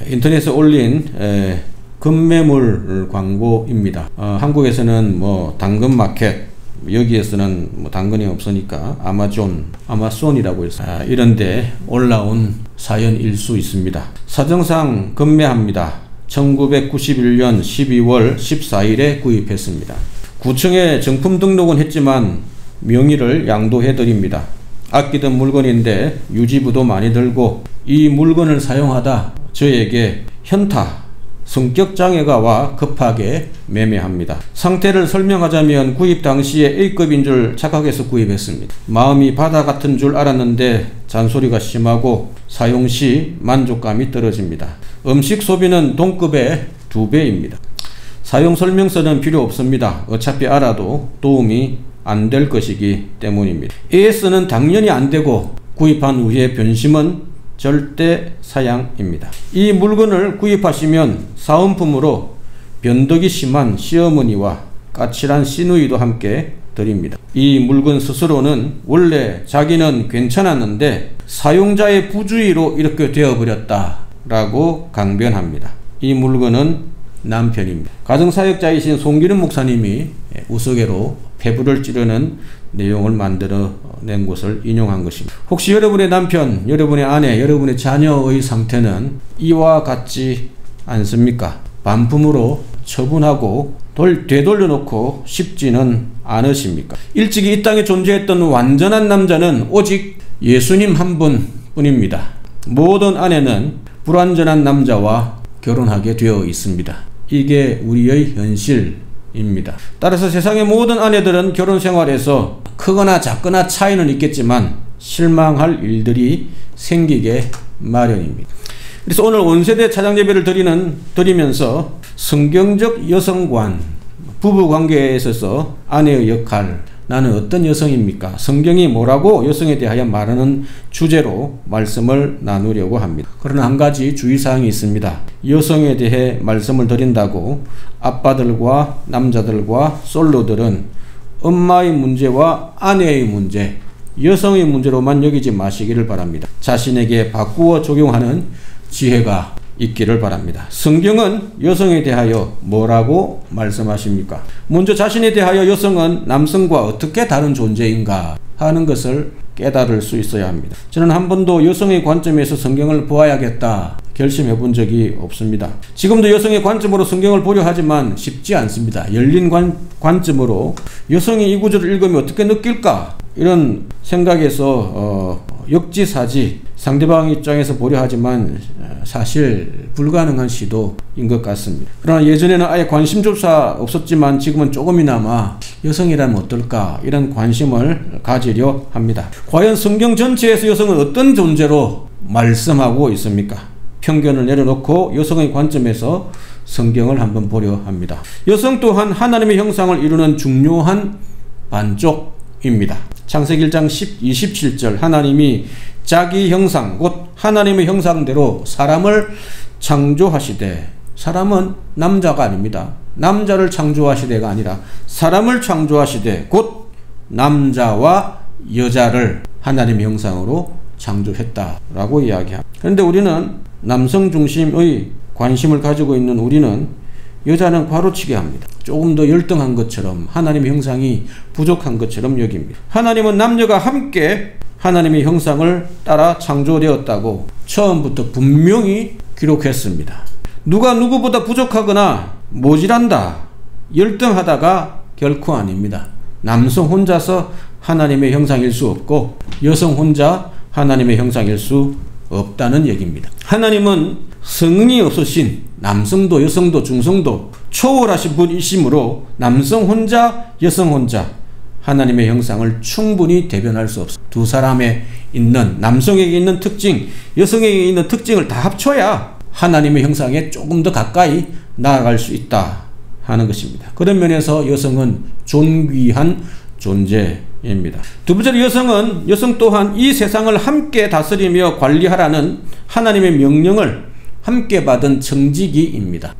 인터넷에 올린 급매물 광고입니다. 한국에서는 뭐 당근마켓, 여기에서는 뭐 당근이 없으니까 아마존이라고 해서 이런데 올라온 사연일 수 있습니다. 사정상 급매합니다. 1991년 12월 14일에 구입했습니다. 구청에 정품 등록은 했지만 명의를 양도해드립니다. 아끼던 물건인데 유지비도 많이 들고 이 물건을 사용하다 저에게 현타, 성격장애가 와 급하게 매매합니다. 상태를 설명하자면 구입 당시에 A급인 줄 착각해서 구입했습니다. 마음이 바다 같은 줄 알았는데 잔소리가 심하고 사용 시 만족감이 떨어집니다. 음식 소비는 동급의 2배입니다. 사용 설명서는 필요 없습니다. 어차피 알아도 도움이 안 될 것이기 때문입니다. AS는 당연히 안 되고 구입한 후에 변심은 절대 사양입니다. 이 물건을 구입하시면 사은품으로 변덕이 심한 시어머니와 까칠한 시누이도 함께 드립니다. 이 물건 스스로는 원래 자기는 괜찮았는데 사용자의 부주의로 이렇게 되어버렸다 라고 강변합니다. 이 물건은 남편입니다. 가정사역자이신 송기름 목사님이 우스개로 폐부를 찌르는 내용을 만들어낸 것을 인용한 것입니다. 혹시 여러분의 남편, 여러분의 아내, 여러분의 자녀의 상태는 이와 같지 않습니까? 반품으로 처분하고 되돌려놓고 싶지는 않으십니까? 일찍이 이 땅에 존재했던 완전한 남자는 오직 예수님 한 분뿐입니다. 모든 아내는 불완전한 남자와 결혼하게 되어 있습니다. 이게 우리의 현실입니다. 따라서 세상의 모든 아내들은 결혼 생활에서 크거나 작거나 차이는 있겠지만 실망할 일들이 생기게 마련입니다. 그래서 오늘 온세대 차장예배를 드리면서 성경적 여성관, 부부관계에 있어서 아내의 역할, 나는 어떤 여성입니까? 성경이 뭐라고 여성에 대하여 말하는 주제로 말씀을 나누려고 합니다. 그러나 한 가지 주의사항이 있습니다. 여성에 대해 말씀을 드린다고 아빠들과 남자들과 솔로들은 엄마의 문제와 아내의 문제, 여성의 문제로만 여기지 마시기를 바랍니다. 자신에게 바꾸어 적용하는 지혜가 있기를 바랍니다. 성경은 여성에 대하여 뭐라고 말씀하십니까? 먼저 자신에 대하여 여성은 남성과 어떻게 다른 존재인가 하는 것을 깨달을 수 있어야 합니다. 저는 한 번도 여성의 관점에서 성경을 보아야겠다 결심해 본 적이 없습니다. 지금도 여성의 관점으로 성경을 보려 하지만 쉽지 않습니다. 열린 관점으로 여성이 이 구절을 읽으면 어떻게 느낄까? 이런 생각에서 역지사지 상대방 입장에서 보려 하지만 사실 불가능한 시도인 것 같습니다. 그러나 예전에는 아예 관심조차 없었지만 지금은 조금이나마 여성이라면 어떨까 이런 관심을 가지려 합니다. 과연 성경 전체에서 여성은 어떤 존재로 말씀하고 있습니까? 편견을 내려놓고 여성의 관점에서 성경을 한번 보려 합니다. 여성 또한 하나님의 형상을 이루는 중요한 반쪽입니다. 창세기 1장 27절 하나님이 자기 형상 곧 하나님의 형상대로 사람을 창조하시되, 사람은 남자가 아닙니다. 남자를 창조하시되가 아니라 사람을 창조하시되 곧 남자와 여자를 하나님의 형상으로 창조했다라고 이야기합니다. 그런데 우리는 남성 중심의 관심을 가지고 있는 우리는 여자는 과로치게 합니다. 조금 더 열등한 것처럼 하나님의 형상이 부족한 것처럼 여깁니다. 하나님은 남녀가 함께 하나님의 형상을 따라 창조되었다고 처음부터 분명히 기록했습니다. 누가 누구보다 부족하거나 모질한다, 열등하다가 결코 아닙니다. 남성 혼자서 하나님의 형상일 수 없고 여성 혼자 하나님의 형상일 수 없다는 얘기입니다. 하나님은 성이 없으신 남성도 여성도 중성도 초월하신 분이시므로 남성 혼자 여성 혼자 하나님의 형상을 충분히 대변할 수 없습니다. 두 사람에 있는, 남성에게 있는 특징, 여성에게 있는 특징을 다 합쳐야 하나님의 형상에 조금 더 가까이 나아갈 수 있다 하는 것입니다. 그런 면에서 여성은 존귀한 존재입니다. 두 번째로 여성 또한 이 세상을 함께 다스리며 관리하라는 하나님의 명령을 함께 받은 청지기입니다.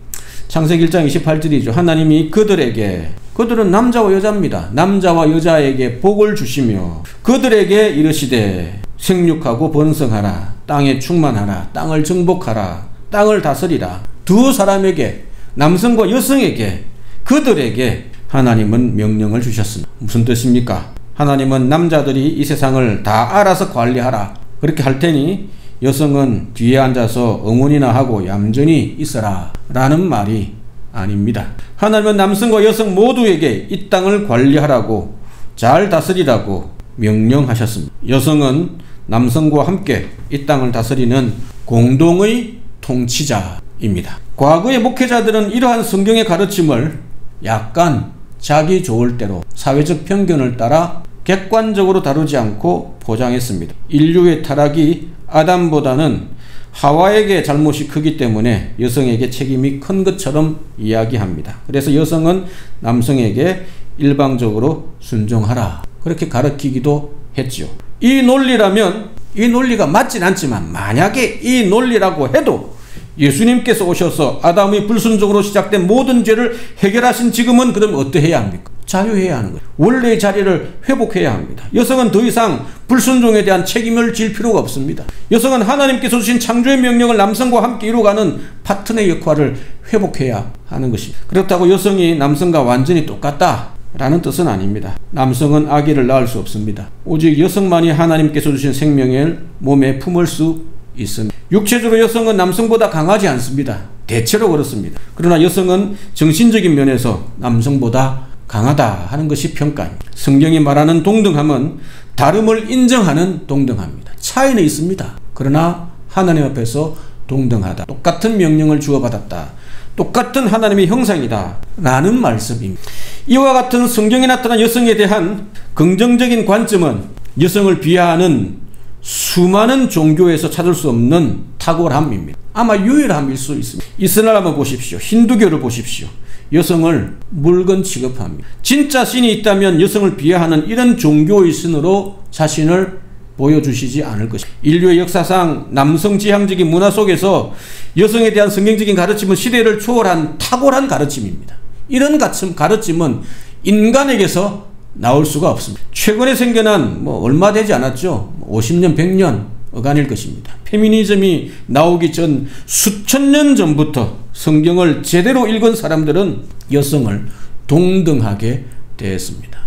창세기 1장 28절이죠. 하나님이 그들은 남자와 여자입니다. 남자와 여자에게 복을 주시며 그들에게 이르시되 생육하고 번성하라, 땅에 충만하라, 땅을 정복하라 땅을 다스리라. 두 사람에게, 남성과 여성에게, 그들에게 하나님은 명령을 주셨습니다. 무슨 뜻입니까? 하나님은 남자들이 이 세상을 다 알아서 관리하라 그렇게 할 테니 여성은 뒤에 앉아서 응원이나 하고 얌전히 있어라 라는 말이 아닙니다. 하나님은 남성과 여성 모두에게 이 땅을 관리하라고, 잘 다스리라고 명령하셨습니다. 여성은 남성과 함께 이 땅을 다스리는 공동의 통치자입니다. 과거의 목회자들은 이러한 성경의 가르침을 약간 자기 좋을 대로 사회적 편견을 따라 객관적으로 다루지 않고 포장했습니다. 인류의 타락이 아담보다는 하와에게 잘못이 크기 때문에 여성에게 책임이 큰 것처럼 이야기합니다. 그래서 여성은 남성에게 일방적으로 순종하라 그렇게 가르치기도 했죠. 이 논리라면, 이 논리가 맞진 않지만 만약에 이 논리라고 해도 예수님께서 오셔서 아담의 불순종으로 시작된 모든 죄를 해결하신 지금은 그럼 어떠해야 합니까? 자유해야 하는 거예요. 원래의 자리를 회복해야 합니다. 여성은 더 이상 불순종에 대한 책임을 질 필요가 없습니다. 여성은 하나님께서 주신 창조의 명령을 남성과 함께 이루어가는 파트너의 역할을 회복해야 하는 것입니다. 그렇다고 여성이 남성과 완전히 똑같다라는 뜻은 아닙니다. 남성은 아기를 낳을 수 없습니다. 오직 여성만이 하나님께서 주신 생명을 몸에 품을 수 있습니다. 육체적으로 여성은 남성보다 강하지 않습니다. 대체로 그렇습니다. 그러나 여성은 정신적인 면에서 남성보다 강하다 하는 것이 평가입니다. 성경이 말하는 동등함은 다름을 인정하는 동등함입니다. 차이는 있습니다. 그러나 하나님 앞에서 동등하다. 똑같은 명령을 주어받았다. 똑같은 하나님의 형상이다 라는 말씀입니다. 이와 같은 성경에 나타난 여성에 대한 긍정적인 관점은 여성을 비하하는 수많은 종교에서 찾을 수 없는 탁월함입니다. 아마 유일함일 수 있습니다. 이슬람을 보십시오. 힌두교를 보십시오. 여성을 물건 취급합니다. 진짜 신이 있다면 여성을 비하하는 이런 종교의 신으로 자신을 보여주시지 않을 것입니다. 인류의 역사상 남성 지향적인 문화 속에서 여성에 대한 성경적인 가르침은 시대를 초월한 탁월한 가르침입니다. 이런 가르침은 인간에게서 나올 수가 없습니다. 최근에 생겨난 얼마 되지 않았죠. 50년, 100년 어간일 것입니다. 페미니즘이 나오기 전 수천 년 전부터 성경을 제대로 읽은 사람들은 여성을 동등하게 대했습니다.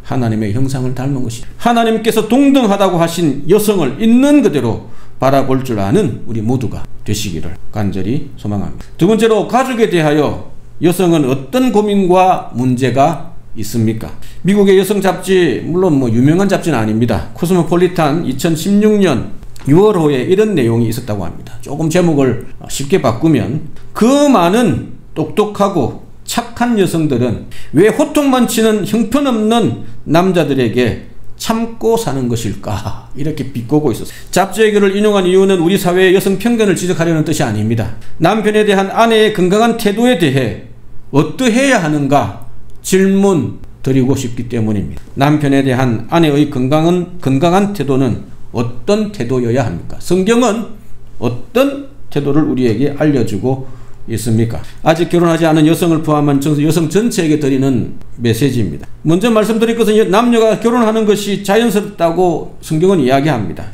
하나님의 형상을 닮은 것이죠. 하나님께서 동등하다고 하신 여성을 있는 그대로 바라볼 줄 아는 우리 모두가 되시기를 간절히 소망합니다. 두 번째로, 가족에 대하여 여성은 어떤 고민과 문제가 있습니까? 미국의 여성 잡지, 물론 유명한 잡지는 아닙니다. 코스모폴리탄 2016년 6월호에 이런 내용이 있었다고 합니다. 조금 제목을 쉽게 바꾸면, 그 많은 똑똑하고 착한 여성들은 왜 호통만 치는 형편없는 남자들에게 참고 사는 것일까? 이렇게 비꼬고 있었어요. 잡지의 글을 인용한 이유는 우리 사회의 여성 편견을 지적하려는 뜻이 아닙니다. 남편에 대한 아내의 건강한 태도에 대해 어떠해야 하는가 질문 드리고 싶기 때문입니다. 남편에 대한 아내의 건강한 태도는 어떤 태도여야 합니까? 성경은 어떤 태도를 우리에게 알려주고 있습니까? 아직 결혼하지 않은 여성을 포함한 여성 전체에게 드리는 메시지입니다. 먼저 말씀드릴 것은 남녀가 결혼하는 것이 자연스럽다고 성경은 이야기합니다.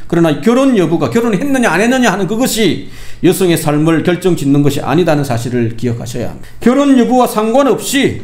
그러나 결혼 여부가, 결혼했느냐 안 했느냐 하는 그것이 여성의 삶을 결정짓는 것이 아니다는 사실을 기억하셔야 합니다. 결혼 여부와 상관없이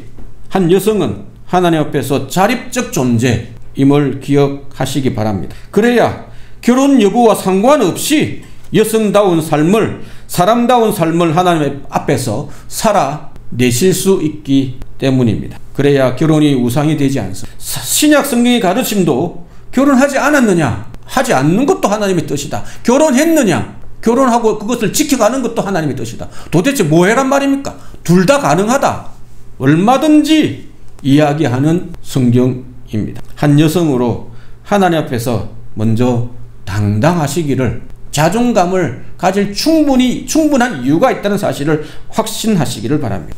한 여성은 하나님 앞에서 자립적 존재임을 기억하시기 바랍니다. 그래야 결혼 여부와 상관없이 여성다운 삶을, 사람다운 삶을 하나님 앞에서 살아내실 수 있기 때문입니다. 그래야 결혼이 우상이 되지 않습니다. 신약 성경의 가르침도 결혼하지 않았느냐, 하지 않는 것도 하나님의 뜻이다. 결혼했느냐, 결혼하고 그것을 지켜가는 것도 하나님의 뜻이다. 도대체 뭐해란 말입니까? 둘 다 가능하다. 얼마든지 이야기하는 성경입니다. 한 여성으로 하나님 앞에서 먼저 당당하시기를, 자존감을 가질 충분한 이유가 있다는 사실을 확신하시기를 바랍니다.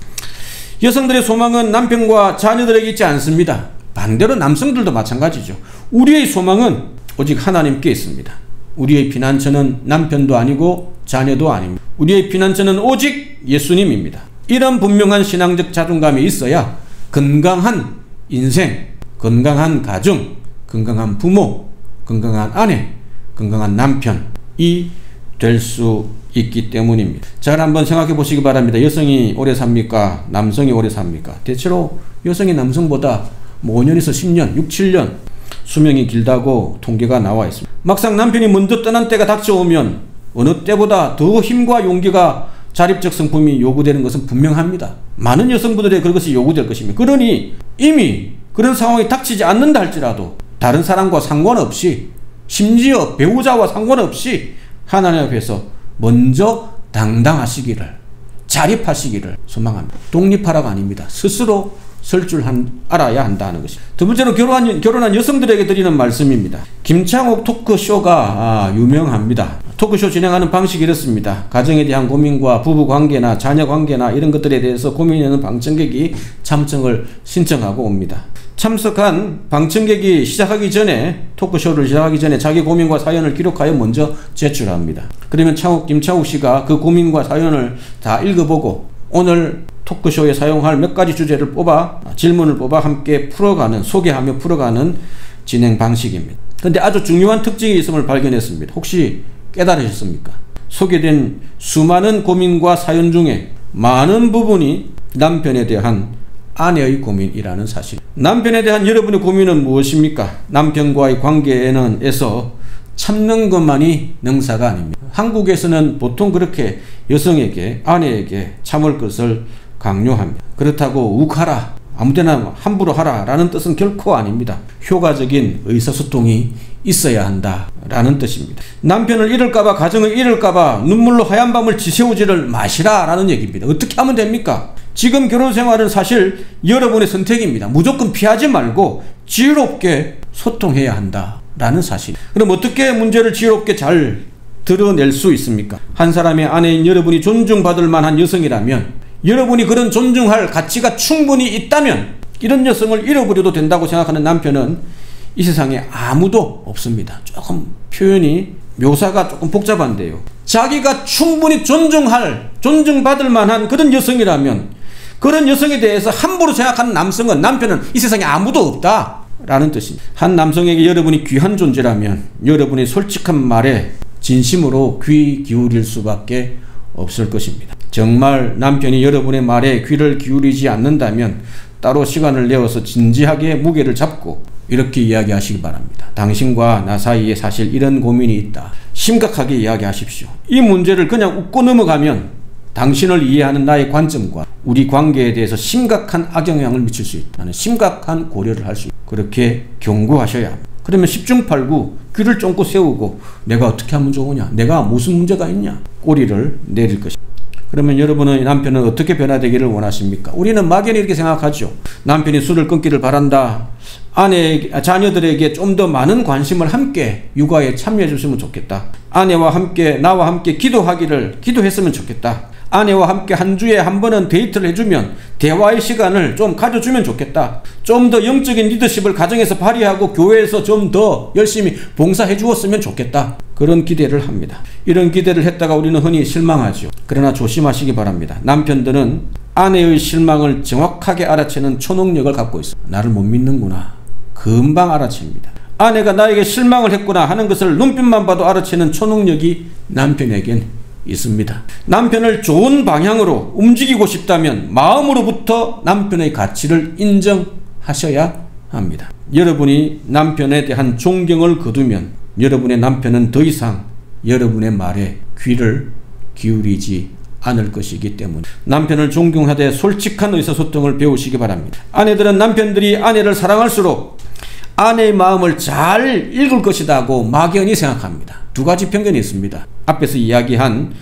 여성들의 소망은 남편과 자녀들에게 있지 않습니다. 반대로 남성들도 마찬가지죠. 우리의 소망은 오직 하나님께 있습니다. 우리의 피난처는 남편도 아니고 자녀도 아닙니다. 우리의 피난처는 오직 예수님입니다. 이런 분명한 신앙적 자존감이 있어야 건강한 인생, 건강한 가정, 건강한 부모, 건강한 아내, 건강한 남편이 될 수 있기 때문입니다. 잘 한번 생각해 보시기 바랍니다. 여성이 오래 삽니까? 남성이 오래 삽니까? 대체로 여성이 남성보다 5년에서 10년, 6, 7년 수명이 길다고 통계가 나와 있습니다. 막상 남편이 먼저 떠난 때가 닥쳐오면 어느 때보다 더 힘과 용기가 자립적 성품이 요구되는 것은 분명합니다. 많은 여성분들의 그것이 요구될 것입니다. 그러니 이미 그런 상황이 닥치지 않는다 할지라도 다른 사람과 상관없이 심지어 배우자와 상관없이 하나님 앞에서 먼저 당당하시기를, 자립하시기를 소망합니다. 독립하라가 아닙니다. 스스로 설 줄 알아야 한다는 것입니다. 두 번째로 결혼한 여성들에게 드리는 말씀입니다. 김창옥 토크쇼가 유명합니다. 토크쇼 진행하는 방식이 이렇습니다. 가정에 대한 고민과 부부 관계나 자녀 관계나 이런 것들에 대해서 고민하는 방청객이 참석을 신청하고 옵니다. 참석한 방청객이 토크쇼를 시작하기 전에 자기 고민과 사연을 기록하여 먼저 제출합니다. 그러면 김창욱 씨가 그 고민과 사연을 다 읽어보고 오늘 토크쇼에 사용할 몇 가지 주제를 질문을 뽑아 함께 소개하며 풀어가는 진행 방식입니다. 그런데 아주 중요한 특징이 있음을 발견했습니다. 혹시 깨달으셨습니까? 소개된 수많은 고민과 사연 중에 많은 부분이 남편에 대한 아내의 고민이라는 사실. 남편에 대한 여러분의 고민은 무엇입니까? 남편과의 관계에서 참는 것만이 능사가 아닙니다. 한국에서는 보통 그렇게 여성에게, 아내에게 참을 것을 강요합니다. 그렇다고 욱하라, 아무데나 함부로 하라 라는 뜻은 결코 아닙니다. 효과적인 의사소통이 있어야 한다 라는 뜻입니다. 남편을 잃을까봐, 가정을 잃을까봐 눈물로 하얀 밤을 지새우지를 마시라 라는 얘기입니다. 어떻게 하면 됩니까? 지금 결혼생활은 사실 여러분의 선택입니다. 무조건 피하지 말고 지혜롭게 소통해야 한다 라는 사실. 그럼 어떻게 문제를 지혜롭게 잘 드러낼 수 있습니까? 한 사람의 아내인 여러분이 존중받을 만한 여성이라면, 여러분이 그런 존중할 가치가 충분히 있다면 이런 여성을 잃어버려도 된다고 생각하는 남편은 이 세상에 아무도 없습니다. 조금 묘사가 조금 복잡한데요. 자기가 충분히 존중받을 만한 그런 여성이라면, 그런 여성에 대해서 함부로 생각하는 남편은 이 세상에 아무도 없다 라는 뜻입니다. 한 남성에게 여러분이 귀한 존재라면 여러분의 솔직한 말에 진심으로 귀 기울일 수밖에 없을 것입니다. 정말 남편이 여러분의 말에 귀를 기울이지 않는다면 따로 시간을 내어서 진지하게 무게를 잡고 이렇게 이야기하시기 바랍니다. 당신과 나 사이에 사실 이런 고민이 있다. 심각하게 이야기하십시오. 이 문제를 그냥 웃고 넘어가면 당신을 이해하는 나의 관점과 우리 관계에 대해서 심각한 악영향을 미칠 수 있다는 심각한 고려를 할 수 있다. 그렇게 경고하셔야 합니다. 그러면 10중 8구 귀를 쫑긋 세우고 내가 어떻게 하면 좋으냐, 내가 무슨 문제가 있냐, 꼬리를 내릴 것입니다. 그러면 여러분의 남편은 어떻게 변화되기를 원하십니까? 우리는 막연히 이렇게 생각하죠. 남편이 술을 끊기를 바란다. 자녀들에게 좀 더 많은 관심을 함께 육아에 참여해 줬으면 좋겠다. 나와 함께 기도했으면 좋겠다. 아내와 함께 한 주에 한 번은 데이트를 해주면 대화의 시간을 좀 가져주면 좋겠다. 좀 더 영적인 리더십을 가정에서 발휘하고 교회에서 좀 더 열심히 봉사해 주었으면 좋겠다. 그런 기대를 합니다. 이런 기대를 했다가 우리는 흔히 실망하죠. 그러나 조심하시기 바랍니다. 남편들은 아내의 실망을 정확하게 알아채는 초능력을 갖고 있습니다. 나를 못 믿는구나. 금방 알아챕니다. 아내가 나에게 실망을 했구나 하는 것을 눈빛만 봐도 알아채는 초능력이 남편에겐 있습니다. 남편을 좋은 방향으로 움직이고 싶다면 마음으로부터 남편의 가치를 인정하셔야 합니다. 여러분이 남편에 대한 존경을 거두면 여러분의 남편은 더 이상 여러분의 말에 귀를 기울이지 않을 것이기 때문에 남편을 존경하되 솔직한 의사소통을 배우시기 바랍니다. 아내들은 남편들이 아내를 사랑할수록 아내의 마음을 잘 읽을 것이라고 막연히 생각합니다. 두 가지 편견이 있습니다. 앞에서 이야기한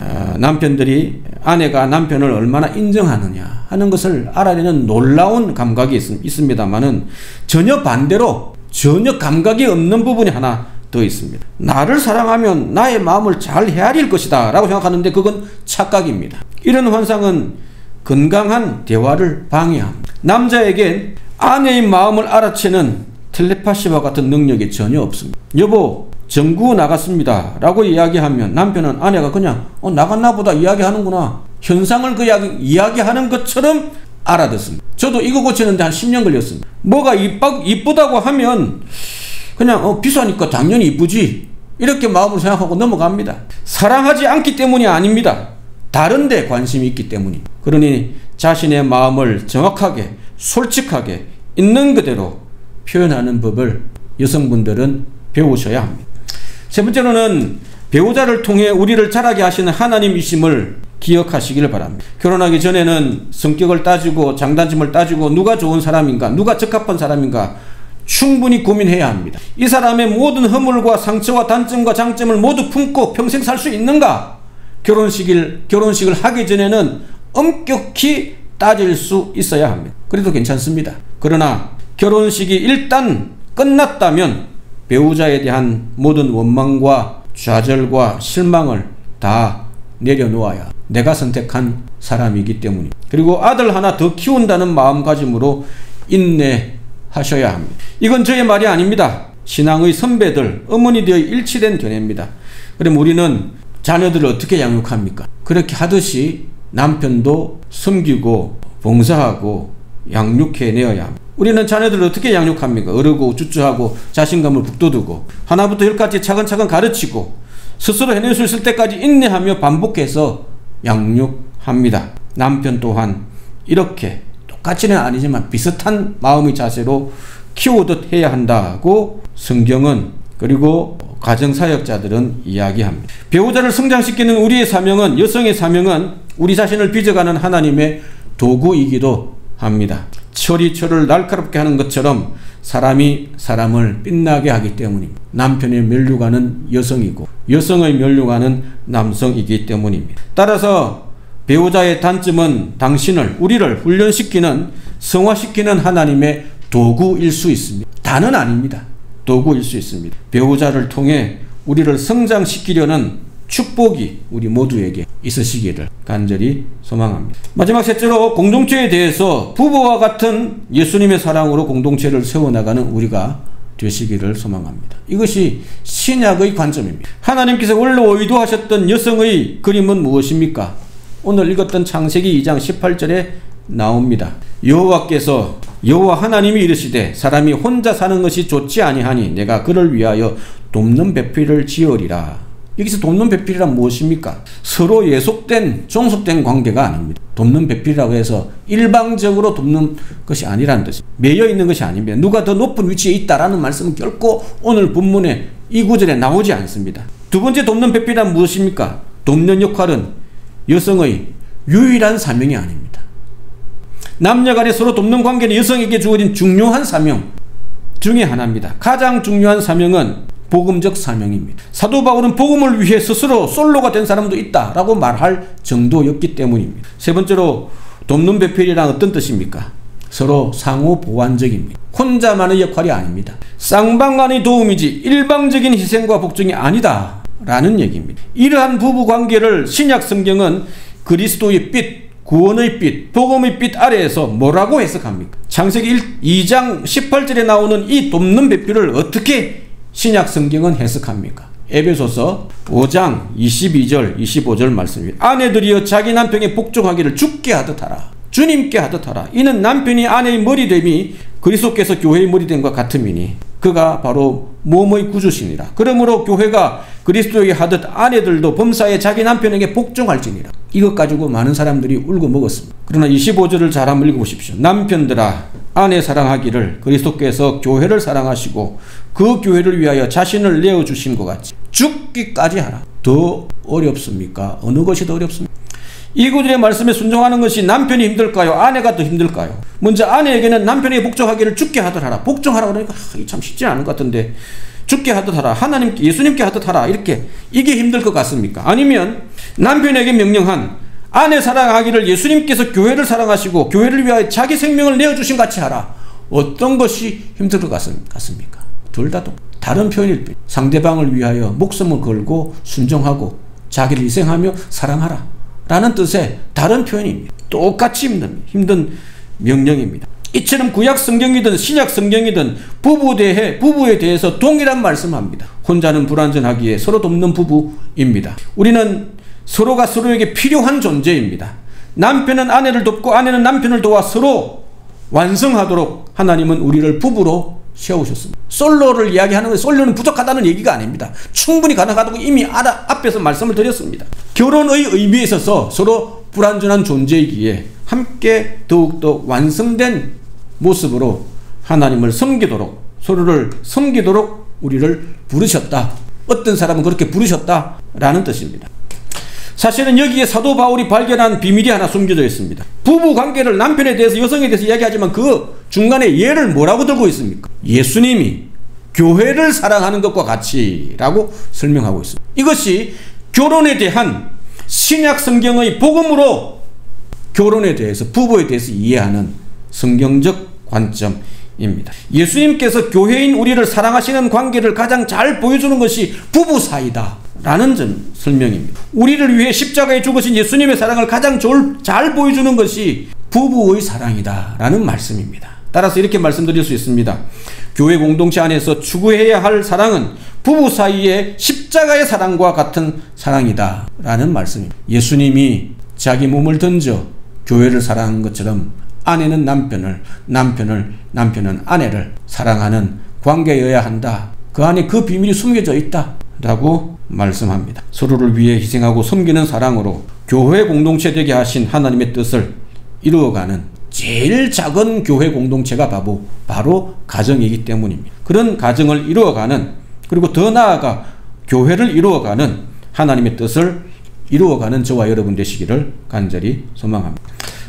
아내가 남편을 얼마나 인정하느냐 하는 것을 알아내는 놀라운 감각이 있습니다만은 전혀 반대로 전혀 감각이 없는 부분이 하나 더 있습니다. 나를 사랑하면 나의 마음을 잘 헤아릴 것이다 라고 생각하는데 그건 착각입니다. 이런 환상은 건강한 대화를 방해합니다. 남자에겐 아내의 마음을 알아채는 텔레파시와 같은 능력이 전혀 없습니다. 여보 정구 나갔습니다 라고 이야기하면 남편은 아내가 그냥 나갔나 보다 이야기하는구나, 현상을 이야기하는 것처럼 알아듣습니다. 저도 이거 고치는데 한 10년 걸렸습니다. 뭐가 이쁘다고 하면 그냥 비싸니까 당연히 이쁘지 이렇게 마음으로 생각하고 넘어갑니다. 사랑하지 않기 때문이 아닙니다. 다른 데 관심이 있기 때문입니다. 그러니 자신의 마음을 정확하게 솔직하게 있는 그대로 표현하는 법을 여성분들은 배우셔야 합니다. 세 번째로는 배우자를 통해 우리를 자라게 하시는 하나님이심을 기억하시기를 바랍니다. 결혼하기 전에는 성격을 따지고 장단점을 따지고 누가 좋은 사람인가, 누가 적합한 사람인가 충분히 고민해야 합니다. 이 사람의 모든 허물과 상처와 단점과 장점을 모두 품고 평생 살 수 있는가? 결혼식을 하기 전에는 엄격히 따질 수 있어야 합니다. 그래도 괜찮습니다. 그러나 결혼식이 일단 끝났다면 배우자에 대한 모든 원망과 좌절과 실망을 다 내려놓아야 내가 선택한 사람이기 때문입니다. 그리고 아들 하나 더 키운다는 마음가짐으로 인내하셔야 합니다. 이건 저의 말이 아닙니다. 신앙의 선배들, 어머니들의 일치된 견해입니다. 그럼 우리는 자녀들을 어떻게 양육합니까? 그렇게 하듯이 남편도 섬기고 봉사하고 양육해내어야 합니다. 우리는 자녀들을 어떻게 양육합니까? 어르고 쭈쭈하고 자신감을 북돋우고 하나부터 열까지 차근차근 가르치고 스스로 해낼 수 있을 때까지 인내하며 반복해서 양육합니다. 남편 또한 이렇게 똑같이는 아니지만 비슷한 마음의 자세로 키우듯 해야 한다고 성경은 그리고 가정사역자들은 이야기합니다. 배우자를 성장시키는 우리의 사명은, 여성의 사명은 우리 자신을 빚어가는 하나님의 도구이기도 합니다. 철이 철을 날카롭게 하는 것처럼 사람이 사람을 빛나게 하기 때문입니다. 남편의 면류관은 여성이고 여성의 면류관은 남성이기 때문입니다. 따라서 배우자의 단점은 당신을, 우리를 훈련시키는, 성화시키는 하나님의 도구일 수 있습니다. 다는 아닙니다. 도구일 수 있습니다. 배우자를 통해 우리를 성장시키려는 축복이 우리 모두에게 있으시기를 간절히 소망합니다. 마지막 셋째로 공동체에 대해서 부부와 같은 예수님의 사랑으로 공동체를 세워나가는 우리가 되시기를 소망합니다. 이것이 신약의 관점입니다. 하나님께서 원래 의도하셨던 여성의 그림은 무엇입니까? 오늘 읽었던 창세기 2장 18절에 나옵니다. 여호와 하나님이 이르시되 사람이 혼자 사는 것이 좋지 아니하니 내가 그를 위하여 돕는 배필을 지으리라. 여기서 돕는 배필이란 무엇입니까? 서로 예속된 종속된 관계가 아닙니다. 돕는 배필이라고 해서 일방적으로 돕는 것이 아니라는 뜻입니다. 매여 있는 것이 아닙니다. 누가 더 높은 위치에 있다라는 말씀은 결코 오늘 본문에 이 구절에 나오지 않습니다. 두 번째 돕는 배필이란 무엇입니까? 돕는 역할은 여성의 유일한 사명이 아닙니다. 남녀 간에 서로 돕는 관계는 여성에게 주어진 중요한 사명 중에 하나입니다. 가장 중요한 사명은 복음적 사명입니다. 사도 바울은 복음을 위해 스스로 솔로가 된 사람도 있다라고 말할 정도였기 때문입니다. 세 번째로 돕는 배필이란 어떤 뜻입니까? 서로 상호 보완적입니다. 혼자만의 역할이 아닙니다. 쌍방간의 도움이지 일방적인 희생과 복종이 아니다 라는 얘기입니다. 이러한 부부관계를 신약 성경은 그리스도의 빛, 구원의 빛, 복음의 빛 아래에서 뭐라고 해석합니까? 창세기 2장 18절에 나오는 이 돕는 배필을 어떻게 신약 성경은 해석합니까? 에베소서 5장 22절 25절 말씀입니다. 아내들이여 자기 남편에게 복종하기를 주께 하듯 하라. 주님께 하듯 하라. 이는 남편이 아내의 머리됨이 그리스도께서 교회의 머리됨과 같음이니 그가 바로 몸의 구주시니라. 그러므로 교회가 그리스도에게 하듯 아내들도 범사에 자기 남편에게 복종할지니라. 이것 가지고 많은 사람들이 울고 먹었습니다. 그러나 25절을 잘 한번 읽어보십시오. 남편들아 아내 사랑하기를 그리스도께서 교회를 사랑하시고 그 교회를 위하여 자신을 내어주신 것 같이 죽기까지 하라. 더 어렵습니까? 어느 것이 더 어렵습니까? 이 구절의 말씀에 순종하는 것이 남편이 힘들까요? 아내가 더 힘들까요? 먼저 아내에게는 남편에게 복종하기를 주께 하듯 하라. 복종하라고 그러니까 참 쉽지 않은 것 같은데 주께 하듯 하라. 하나님께, 예수님께 하듯 하라. 이게 힘들 것 같습니까? 아니면 남편에게 명령한 아내 사랑하기를 예수님께서 교회를 사랑하시고 교회를 위하여 자기 생명을 내어주신 같이 하라. 어떤 것이 힘들 것 같습니까? 둘 다 다른 표현일 뿐. 상대방을 위하여 목숨을 걸고 순종하고 자기를 희생하며 사랑하라 라는 뜻의 다른 표현입니다. 똑같이 힘든 명령입니다. 이처럼 구약 성경이든 신약 성경이든 부부에 대해서 동일한 말씀합니다. 혼자는 불완전하기에 서로 돕는 부부입니다. 우리는 서로가 서로에게 필요한 존재입니다. 남편은 아내를 돕고 아내는 남편을 도와 서로 완성하도록 하나님은 우리를 부부로 세우셨습니다. 솔로를 이야기하는 건 솔로는 부족하다는 얘기가 아닙니다. 충분히 가능하다고 이미 앞에서 말씀을 드렸습니다. 결혼의 의미에 있어서 서로 불완전한 존재이기에 함께 더욱더 완성된 모습으로 하나님을 섬기도록, 서로를 섬기도록 우리를 부르셨다. 어떤 사람은 그렇게 부르셨다라는 뜻입니다. 사실은 여기에 사도 바울이 발견한 비밀이 하나 숨겨져 있습니다. 부부 관계를 남편에 대해서 여성에 대해서 이야기하지만 그 중간에 예를 뭐라고 들고 있습니까? 예수님이 교회를 사랑하는 것과 같이라고 설명하고 있습니다. 이것이 결혼에 대한 신약 성경의 복음으로 결혼에 대해서, 부부에 대해서 이해하는 성경적 관점입니다. 예수님께서 교회인 우리를 사랑하시는 관계를 가장 잘 보여주는 것이 부부 사이다 라는 설명입니다. 우리를 위해 십자가에 죽으신 예수님의 사랑을 가장 잘 보여주는 것이 부부의 사랑이다 라는 말씀입니다. 따라서 이렇게 말씀드릴 수 있습니다. 교회 공동체 안에서 추구해야 할 사랑은 부부 사이의 십자가의 사랑과 같은 사랑이다 라는 말씀입니다. 예수님이 자기 몸을 던져 교회를 사랑한 것처럼 아내는 남편을, 남편은 아내를 사랑하는 관계여야 한다. 그 안에 그 비밀이 숨겨져 있다 라고 말씀합니다. 서로를 위해 희생하고 섬기는 사랑으로 교회 공동체 되게 하신 하나님의 뜻을 이루어가는 제일 작은 교회 공동체가 바로 가정이기 때문입니다. 그런 가정을 이루어가는, 그리고 더 나아가 교회를 이루어가는 하나님의 뜻을 이루어가는 저와 여러분 되시기를 간절히 소망합니다.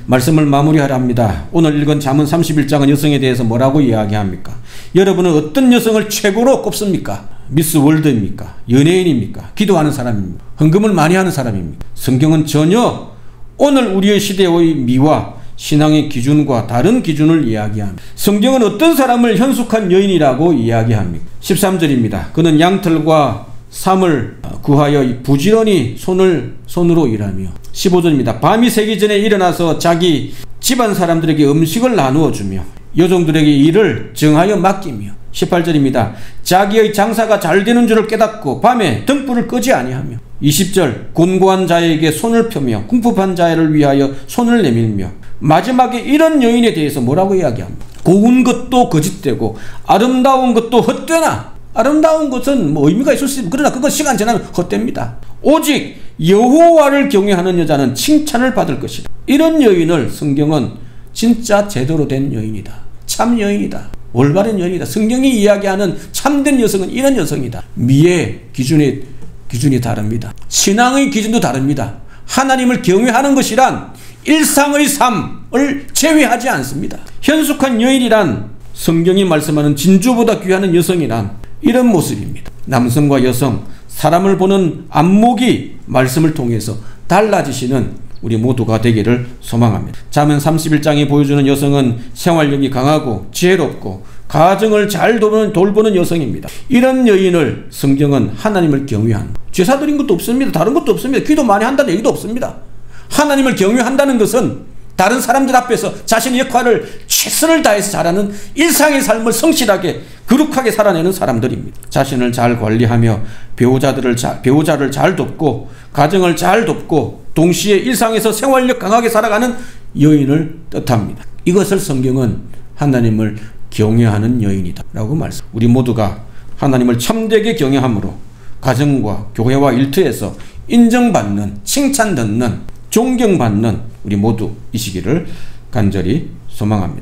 말씀을 마무리하려 합니다. 오늘 읽은 잠언 31장은 여성에 대해서 뭐라고 이야기합니까? 여러분은 어떤 여성을 최고로 꼽습니까? 미스 월드입니까? 연예인입니까? 기도하는 사람입니까? 헌금을 많이 하는 사람입니까? 성경은 전혀 오늘 우리의 시대의 미와 신앙의 기준과 다른 기준을 이야기합니다. 성경은 어떤 사람을 현숙한 여인이라고 이야기합니까? 13절입니다. 그는 양털과 삶을 구하여 부지런히 손으로 일하며. 15절입니다. 밤이 새기 전에 일어나서 자기 집안 사람들에게 음식을 나누어 주며 여종들에게 일을 정하여 맡기며. 18절입니다. 자기의 장사가 잘 되는 줄을 깨닫고 밤에 등불을 끄지 아니하며. 20절. 곤고한 자에게 손을 펴며 궁핍한 자를 위하여 손을 내밀며. 마지막에 이런 여인에 대해서 뭐라고 이야기합니까? 고운 것도 거짓되고 아름다운 것도 헛되나. 아름다운 것은 뭐 의미가 있을 수 있습니다. 그러나 그건 시간 지나면 헛됩니다. 오직 여호와를 경외하는 여자는 칭찬을 받을 것이다. 이런 여인을 성경은 진짜 제대로 된 여인이다. 참 여인이다. 올바른 여인이다. 성경이 이야기하는 참된 여성은 이런 여성이다. 미의 기준이 다릅니다. 신앙의 기준도 다릅니다. 하나님을 경외하는 것이란 일상의 삶을 제외하지 않습니다. 현숙한 여인이란 성경이 말씀하는 진주보다 귀한 여성이란 이런 모습입니다. 남성과 여성, 사람을 보는 안목이 말씀을 통해서 달라지시는 우리 모두가 되기를 소망합니다. 잠언 31장이 보여주는 여성은 생활력이 강하고 지혜롭고 가정을 잘 돌보는 여성입니다. 이런 여인을 성경은 하나님을 경외한, 제사 드린 것도 없습니다. 다른 것도 없습니다. 기도 많이 한다는 얘기도 없습니다. 하나님을 경외한다는 것은 다른 사람들 앞에서 자신의 역할을 최선을 다해서 잘하는 일상의 삶을 성실하게 거룩하게 살아내는 사람들입니다. 자신을 잘 관리하며 배우자를 잘 돕고 가정을 잘 돕고 동시에 일상에서 생활력 강하게 살아가는 여인을 뜻합니다. 이것을 성경은 하나님을 경외하는 여인이다 라고 말씀. 우리 모두가 하나님을 참되게 경외함으로 가정과 교회와 일터에서 인정받는, 칭찬받는, 존경받는 우리 모두이시기를 간절히 소망합니다.